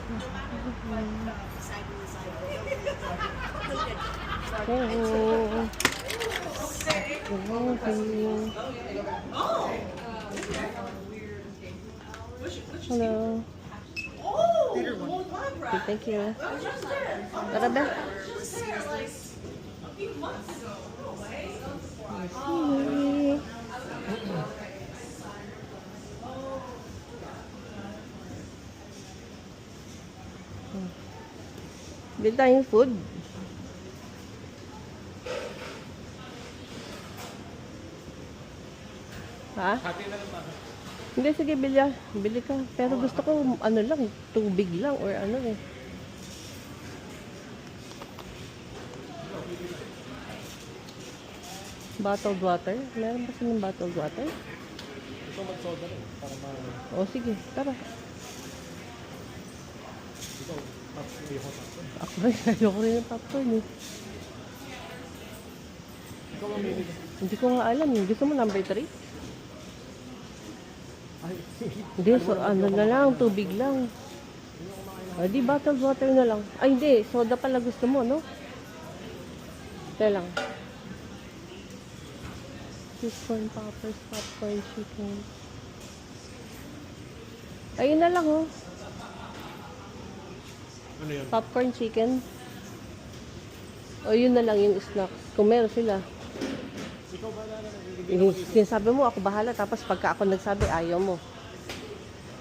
Oh. Hello. Okay, thank you. Tara ba? Bili tayong food. Ha? Hindi, sige, bili, bili ka. Pero gusto ko, ano lang, tubig lang or ano eh. Bottled water? Meron ba silang bottled water? Ito mag-soda rin. Para ma... O, sige, tara. Ito, hindi ko popcorn. Ako rin, ayoko rin ng popcorn eh. Ikaw mamili ka. Hindi ko nga alam eh. Gusto mo number 3? Ay, Hindi, so ano na lang, tubig lang. O, di bottled water na lang. Ay, hindi, soda pala gusto mo, no? Kaya lang. Cheese corn poppers, popcorn, chicken. Ayun na lang, oh. ano yun? Popcorn, chicken. O, yun na lang yung snacks. Kung meron sila. Ikaw ba na nagbibigay ng Sinasabi mo, ako bahala. Tapos pagka ako nagsabi, ayaw mo.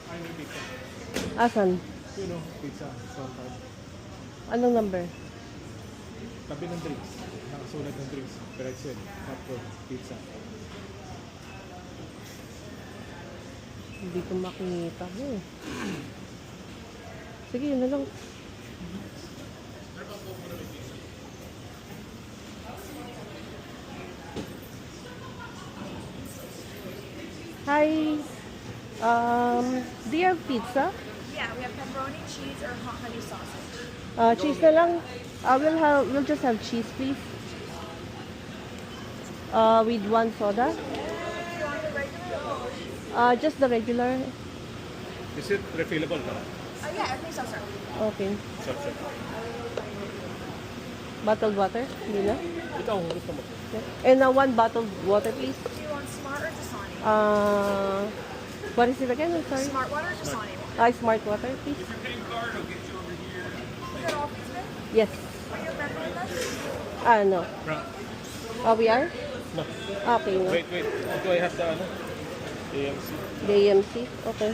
Ay, may pizza. Asan? Yun o, pizza. Salted. Anong number? Tabi ng drinks. Nakasulat ng drinks. Pretzel, popcorn, pizza. Hindi ko makita. Sige, yun na lang. Hi. Do you have pizza? Yeah, we have pepperoni, cheese, or hot honey sausage. Cheese na lang. We'll just have cheese, please. With one soda. Do you want the regular or? Just the regular. Is it refillable na? Yeah, everything's self-serve. Okay. Subset. Bottled water? Hindi na? Ikaw, gusto mo. And one bottled water, please. Do you want smart or Dasani? What is it again? I'm sorry. Smart water or Dasani? Smart water, please. Is that all for today? Yes. Are you a member with us? No. We are? No. Okay, no. Wait. Do I have the ano? AMC? The AMC? Okay.